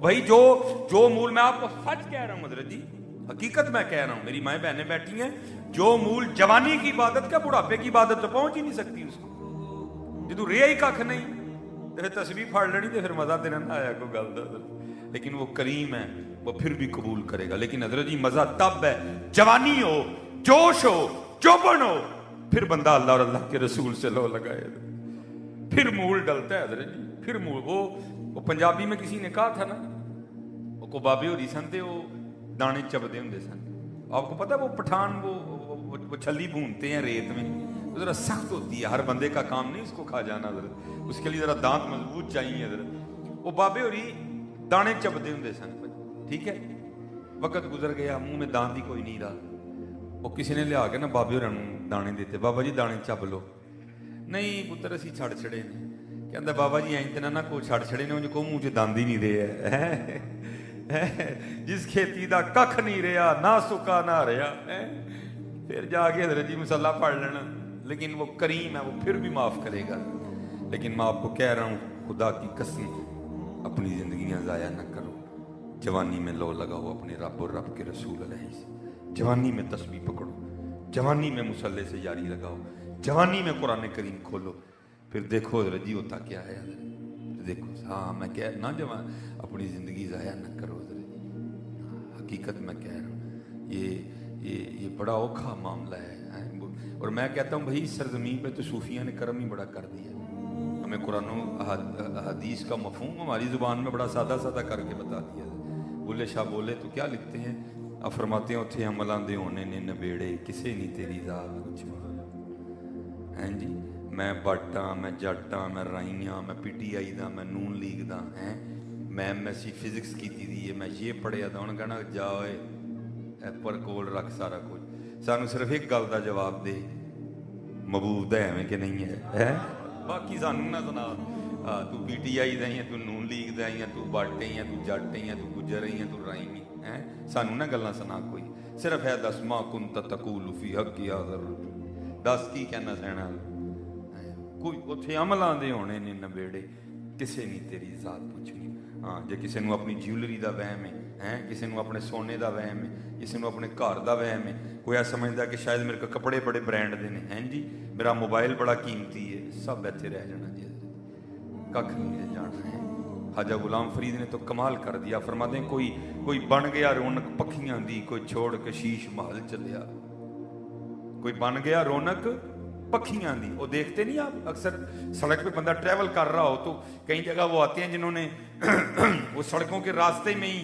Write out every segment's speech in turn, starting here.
भाई जो मूल, मैं आपको सच कह रहा हूं हजरत जी, हकीकत मैं कह रहा हूं, मेरी माएँ बहनें बैठी हैं, जो मूल जवानी की इबादत का बुढ़ापे की इबादत तो पहुंच ही नहीं सकती उसको। जो रेहा ही कख नहीं तो फिर तस्वीर फाड़ लेनी तो फिर मजा देना ना आया कोई गल दा। लेकिन वो करीम है, वो फिर भी कबूल करेगा। लेकिन हजरत जी मजा तब है जवानी हो, जोश हो, चौबन हो, फिर बंदा अल्लाह और अल्लाह के रसूल से लो लगाए, फिर मूल डलता है हजरत जी, फिर मूल। वो पंजाबी में किसी ने कहा था ना, वो को बाबे होरी सन थे, वो दाने चबदे होंगे सन। आपको पता है वो पठान वो छली भूनते हैं रेत में, वो जरा सख्त होती है, हर बंदे का काम नहीं उसको खा जाना, जरा उसके लिए जरा दांत मजबूत चाहिए जरा। वो बाबे होरी दाने चबदे होंगे सन, ठीक है। वक्त गुजर गया, मुंह में दांत ही कोई नहीं रहा। वो किसी ने लिया के ना बाबे होਰਾਂ ਨੂੰ दाने देते, बाबा जी दाने चब लो। नहीं पुत्र असी छड़ छड़े ने। कहता बाबा जी इंज ना को छड़ छड़े ने, उन्हें को मुंह च दंद ही नहीं रहे है। जिस खेती का कख नहीं रहा, ना सुका ना रहा है, फिर जाके हजरत जी मसला पढ़ लेना। लेकिन वो करीम है, वो फिर भी माफ करेगा। लेकिन मैं आपको कह रहा हूँ, खुदा की कसम, अपनी जिंदगियां ज़ाया न करो। जवानी में लो लगाओ अपने रब और रब के रसूल अलैहि से। जवानी में तस्बीह पकड़ो, जवानी में मुसल्ले से जारी लगाओ, जवानी में कुरान करीम खोलो, फिर देखो हजरत जी होता क्या है। देखो हाँ मैं कह ना, जवान अपनी ज़िंदगी ज़ाया न करो हजरत जी, हकीकत मैं कह रहा हूँ। ये बड़ा औखा मामला है। और मैं कहता हूँ भाई इस सरजमीन पे तो सूफिया ने कर्म ही बड़ा कर दिया। हमें कुरान हदीस का मफहूम हमारी ज़ुबान में बड़ा सादा सादा करके बता दिया। बुल्ले शाह बोले तो क्या लिखते हैं, आप फरमाते हैं उत्थे अमलां दे होने ने नबेड़े, किसे नहीं तेरी जात पुछवा। हैं जी, मैं बट हाँ, मैं जट हाँ, मैं राई हाँ, मैं PTI दा, मैं नून लीग दा, हैं मैं MSc फिजिक्स की दी है, मैं ये पढ़िया था। उन्हें कहना जाओ पर कोल रख सारा कुछ, सानू सिर्फ एक गल का जवाब दे, महबूब दा एवें कि नहीं है, बाकी सानू ना सुना। तू PTI दा ही है, तू नून लीग दा ही है, तू बट ही है, तू जट ही है, तू गुजर ही है, तू राई है, सानू ना गल्लां सुना कोई। सिर्फ है दस मां कुंत तकूल फी हक यादर, दस की कहना सहना कोई उत्थे अमलां दे होने ने नबेड़े, किसे नहीं तेरी जात पुछनी। हाँ जे किसी को अपनी ज्यूलरी का वहम है, किसी को अपने सोने का वहम है, किसी को अपने घर का वहम है, कोई समझदा कि शायद मेरे को कपड़े बड़े ब्रांड के ने, हैं जी मेरा मोबाइल बड़ा कीमती है, सब इत्थे रह जाना जी, कख नहीं जाना है। ख्वाजा गुलाम फरीद ने तो कमाल कर दिया, फरमाते हैं कोई बन गया रौनक पखियां दी, कोई छोड़ के शीश महल चलिया। कोई बन गया रौनक पखियां दी। वो देखते नहीं आप अक्सर सड़क पे बंदा ट्रैवल कर रहा हो तो कई जगह वो आते हैं जिन्होंने वो सड़कों के रास्ते में ही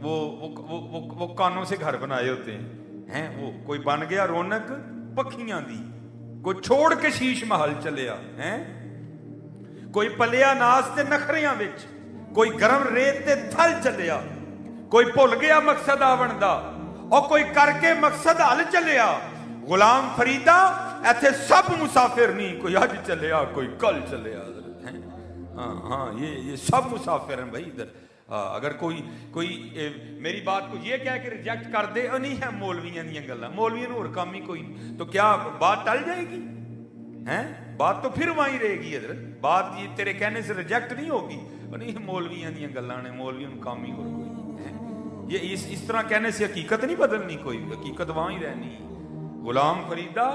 वो कानों से घर बनाए होते हैं वो कोई बन गया रौनक पखियां दी, कोई छोड़ के शीश महल चलिया, हैं कोई पलिया नास ते नखरियां विच, कोई गरम रेत ते थल चलिया, कोई भुल गया मकसद आवन दा, और कोई करके मकसद हल चलिया। गुलाम फरीदा ऐसे सब मुसाफिर नहीं, कोई अज चलिया कोई कल चलिया। हाँ ये सब मुसाफिर हैं भाई इधर। अगर कोई मेरी बात को ये कह के रिजेक्ट कर दे, नहीं है मौलवियों दी गल्लां, मौलवियों नूं होर काम ही कोई, तो क्या बात टल जाएगी? हैं बात तो फिर वहीं रहेगी इधर, बात ये तेरे कहने से रिजेक्ट नहीं होगी। नहीं मौलवियों दी गल्लां ने, मौलवियों नूं काम ही होर कोई नहीं। ये इस तरह कहने से हकीकत नहीं बदलनी, कोई हकीकत वहीं रहनी। गुलाम फरीदा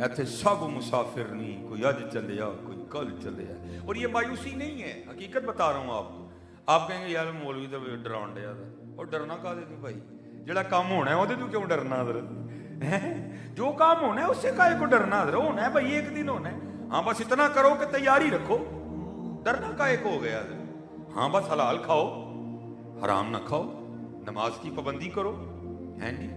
ऐसे सब मुसाफिर नहीं, कोई अज चलिया कोई कल चलिया। और ये मायूसी नहीं है, हकीकत बता रहा हूँ आपको। आप कहेंगे यार मौलवी तो डराउन दिया, और डरना काहदे तू भाई, जेड़ा काम होना है वो तू क्यों डरना? जो काम होना है उससे काहे को डरना? होना है भाई एक दिन होना है। हाँ बस इतना करो कि तैयारी रखो, डरना काहे को हो गया? हाँ बस हलाल खाओ, हराम ना खाओ, नमाज की पाबंदी करो, हैं जी।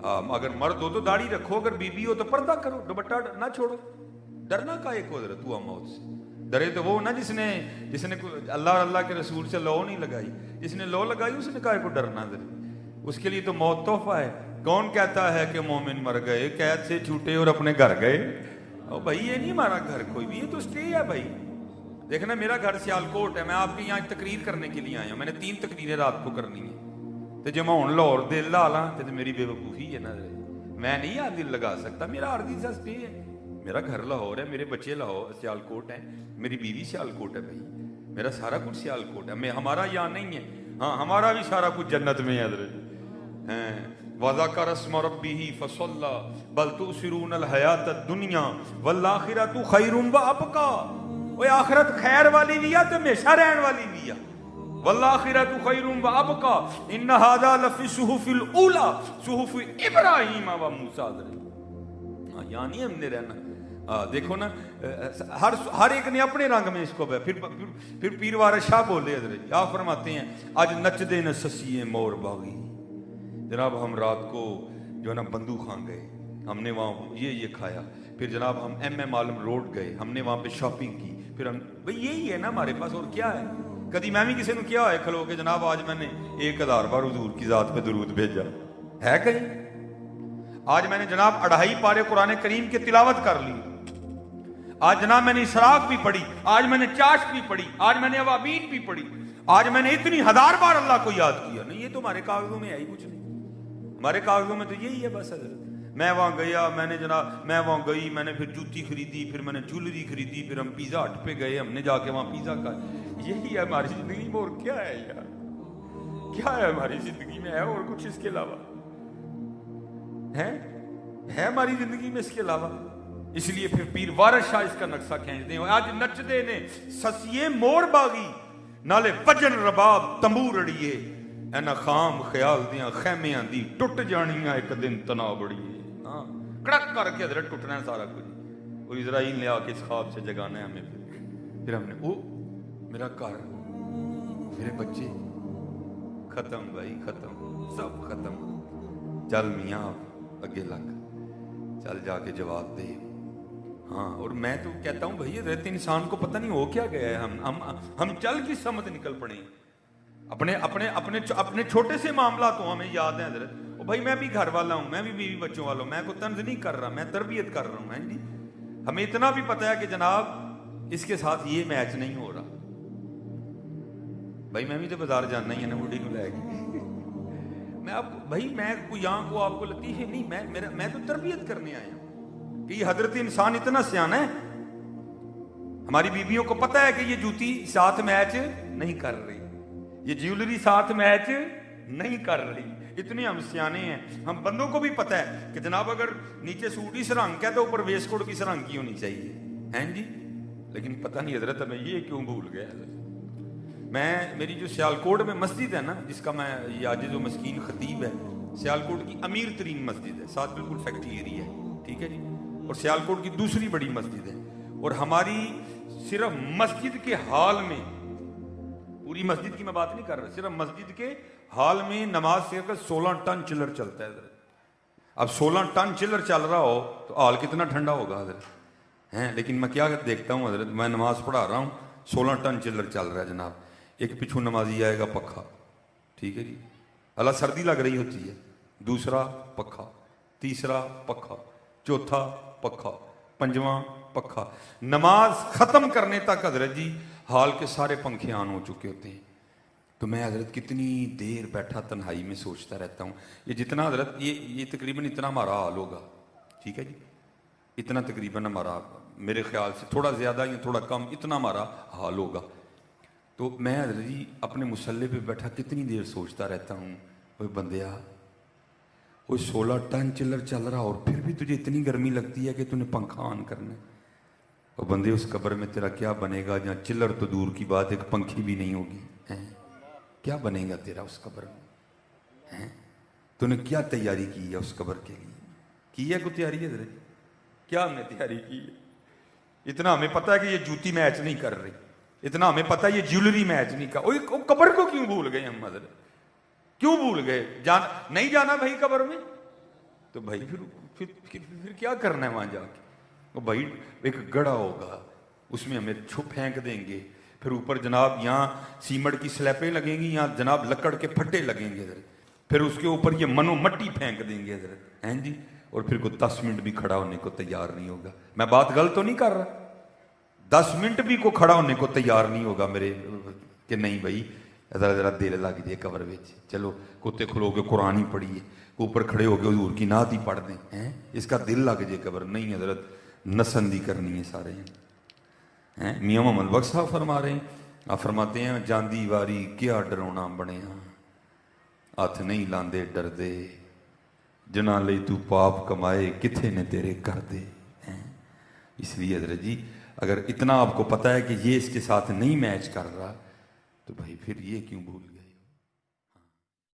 अगर मर्द हो तो दाढ़ी रखो, अगर बीबी हो तो पर्दा करो, दुपट्टा ना छोड़ो। डरना काहे को तू मौत से? डरे तो वो ना जिसने अल्लाह और अल्लाह के रसूल से लौ नहीं लगाई, जिसने लौ लगाई उसने काहे को डरना? उसके लिए तो मौत तोहफा है। कौन कहता है कि मोमिन मर गए, कैद से छूटे और अपने घर गए? ओ भाई ये नहीं हमारा घर कोई भी, ये तो स्टे है भाई। देखना मेरा घर सियालकोट है, मैं आपके यहाँ तकरीर करने के लिए आया हूँ। मैंने 3 तकरीरें रात को करनी है, तो जो मैं हूँ लाहौर दिल ला ला तो मेरी बेवकूफ़ी है ना, मैं नहीं यहाँ दिल लगा सकता। मेरा आर्जी सा स्टे है, मेरा घर लाहौर है, मेरे बच्चे लाहौर सियालकोट हैं, मेरी बीवी सियालकोट है भाई, मेरा सारा कुछ सियालकोट है। मैं हमारा यहाँ नहीं है, ہاں ہمارا بھی سارا کچھ جنت میں ہے حضرت ہیں. وَذَكَرَ اسْمَ رَبِّهِ فَصَلَّى بَلْ تُؤْثِرُونَ الْحَيَاةَ الدُّنْيَا وَالْآخِرَةُ خَيْرٌ وَأَبْقَىٰ. وہ آخرت خیر والی بھی ہے تو ہمیشہ رہن والی بھی ہے. وَالْآخِرَةُ خَيْرٌ وَأَبْقَىٰ إِنَّ هَذَا لَفِي الصُّحُفِ الْأُولَىٰ صُحُفِ إِبْرَاهِيمَ وَمُوسَىٰ. یعنی ہم نے رہنا دیکھو نا ہر ایک نے اپنے رنگ میں اس کو پھر پیر وارث شاہ بولے حضرت آپ فرماتے ہیں آج نچ دے نہ سسیے مور باغی. جناب ہم رات کو جو ہے نا بندو خان گئے, ہم نے وہاں یہ کھایا, پھر جناب ہم ایم عالم روڈ گئے, ہم نے وہاں پہ شاپنگ کی, پھر ہم بھئی یہی ہے نا ہمارے پاس اور کیا ہے. کدی میں بھی کسی نے کیا ہے کھلو کہ جناب آج میں نے 1000 بار حضور کی ذات پہ درود بھیجا ہے کہیں. آج میں نے جناب 2.5 پارے قرآن کریم کی تلاوت کر لی, آج جناب میں نے اسراف بھی پڑھی, آج میں نے چاشت بھی پڑھی, آج میں نے اوابین بھی پڑھی, آج میں نے اتنی 1000 بار اللہ کو یاد کیا. نہیں یہ تو ہمارے کاغذوں میں ہے ہی کچھ نہیں, ہمارے کاغذوں میں تو یہی ہے بس حضرت. میں وہاں گیا, میں نے جناب میں وہاں گئی, میں نے پھر جوتی خریدی, پھر میں نے جولری خریدی, پھر ہم پیزا ہٹ پہ گئے, ہم نے جا کے وہاں پیزا کھایا. یہی ہے ہماری زندگی میں, اور کیا ہے یار, کیا ہے ہماری زندگی میں, ہے اور کچھ اس کے علاوہ ہے ہماری زندگی میں اس کے علاوہ. اس لیے پھر پیر وارث شاہ اس کا نقشہ کھینچتے ہیں. آج نچ دے نے سسیے مور باغی نالے وجن رباب تمبور اڑیے اینا خام خیال دیاں خیمیاں دی ٹوٹ جانیاں ایک دن تنا بڑیے. ہاں کڑک کر کے حضرت ٹوٹنا ہے سارا کچھ. اور اسرائیل نے آ کے اس خواب سے جگانا ہے ہمیں. پھر ہم نے او میرا گھر میرے بچے ختم بھائی ختم, سب ختم. چل میاں اگے لگ, چل جا کے جواب دے. ہاں اور میں تو کہتا ہوں بھائی رہتے انسان کو پتہ نہیں ہو کیا گیا ہے. ہم چل کی سمت نکل پڑے اپنے اپنے اپنے اپنے چھوٹے سے معاملات تو ہمیں یاد ہیں حضرت. او بھائی میں بھی گھر والا ہوں, میں بھی بیوی بچوں والا ہوں, میں کوئی طنز نہیں کر رہا, میں تربیت کر رہا ہوں. ہیں جی ہمیں اتنا بھی پتہ ہے کہ جناب اس کے ساتھ یہ میچ نہیں ہو رہا. بھائی میں بھی تو بازار جانا ہی ہے نا بوڑھی کو لے کے. میں آپ بھائی میں کوئی یہاں کو آپ کو لطیفے نہیں, میں تو تربیت کرنے آیا ہوں کہ یہ حضرت انسان اتنا سیانا ہے. ہماری بیویوں کو پتہ ہے کہ یہ جوتی ساتھ میچ نہیں کر رہی, یہ جیولری ساتھ میچ نہیں کر رہی. اتنے ہم سیانے ہیں. ہم بندوں کو بھی پتہ ہے کہ جناب اگر نیچے سوٹ اس رنگ کا ہے تو اوپر ویسٹ کوٹ کس رنگ کی ہونی چاہیے. ہیں جی لیکن پتہ نہیں حضرت ہمیں یہ کیوں بھول گیا. میری جو سیالکوٹ میں مسجد ہے نا, جس کا میں یہ عاجز و مسکین خطیب ہے, سیالکوٹ کی امیر ترین مسجد ہے, ساتھ بالکل فیکٹری ایریا ہے, ٹھیک ہے جی. اور سیالکوٹ کی دوسری بڑی مسجد ہے, اور ہماری صرف مسجد کے ہال میں, پوری مسجد کی میں بات نہیں کر رہا, صرف مسجد کے ہال میں نماز سے 16 ٹن چلر چلتا ہے حضرت. اب 16 ٹن چلر چل رہا ہو تو ہال کتنا ٹھنڈا ہوگا حضرت ہیں. لیکن میں کیا دیکھتا ہوں حضرت, میں نماز پڑھا رہا ہوں, 16 ٹن چلر چل رہا ہے جناب. ایک پچھو نمازی آئے گا پکھا, ٹھیک ہے جی, اللہ سردی لگ رہی ہوتی ہے, دوسرا پکھا, تیسرا پکھا, چوتھا پکھا, پنجواں پکھا. نماز ختم کرنے تک حضرت جی حال کے سارے پنکھے آن ہو چکے ہوتے ہیں. تو میں حضرت کتنی دیر بیٹھا تنہائی میں سوچتا رہتا ہوں. یہ جتنا حضرت یہ تقریباً اتنا ہمارا حال ہوگا, ٹھیک ہے جی, اتنا تقریباً ہمارا, میرے خیال سے تھوڑا زیادہ یا تھوڑا کم, اتنا ہمارا حال ہوگا. تو میں حضرت جی اپنے مصلے پہ بیٹھا کتنی دیر سوچتا رہتا ہوں, وہ بندیا وہ 16 ٹن چلر چل رہا اور پھر بھی تجھے اتنی گرمی لگتی ہے کہ تو نے پنکھا آن کرنا ہے. اور بندے اس قبر میں تیرا کیا بنے گا جہاں چلر تو دور کی بات, ایک پنکھی بھی نہیں ہوگی. کیا بنے گا تیرا اس قبر میں؟ تو نے کیا تیاری کی ہے اس قبر کے لیے؟ کی ہے کوئی تیاری حضرت؟ کیا ہم نے تیاری کی ہے؟ اتنا ہمیں پتہ ہے کہ یہ جوتی میچ نہیں کر رہی, اتنا ہمیں پتہ ہے یہ جیولری میچ نہیں کر. قبر کو کیوں بھول گئے ہم حضرت, کیوں بھول گئے؟ نہیں جانا بھائی قبر میں تو بھائی پھر کیا کرنا ہے وہاں جا کے؟ وہ بھائی ایک گڑھا ہوگا, اس میں ہمیں پھینک دیں گے, پھر اوپر جناب یہاں سیمنٹ کی سلیپیں لگیں گی, یہاں جناب لکڑ کے پھٹے لگیں گے حضرت, پھر اس کے اوپر یہ منو مٹی پھینک دیں گے حضرت. ہیں جی اور پھر کوئی 10 منٹ بھی کھڑا ہونے کو تیار نہیں ہوگا. میں بات غلط تو نہیں کر رہا, 10 منٹ بھی کو کھڑا ہونے کو تیار نہیں ہوگا میرے, کہ نہیں بھائی ذرا دل لگ جائے قبر وچ, چلو کتے کھلو کے قرآن ہی پڑھیے, اوپر کھڑے ہو کے حضور کی نعت ہی پڑھ دیں, ہیں اس کا دل لگ جائے قبر. نہیں حضرت نسندی کرنی ہے سارے ہیں. میاں محمد بخش صاحب فرما رہے ہیں आप फरमाते हैं जांदी वारी क्या डराउना बनिया, हथ नहीं लांदे डरदे, जिन्हां लई तू पाप कमाए किथे ने तेरे कर दे। इसलिए हजरत जी अगर इतना आपको पता है कि ये इसके साथ नहीं मैच कर रहा तो भाई फिर ये क्यों भूल गया।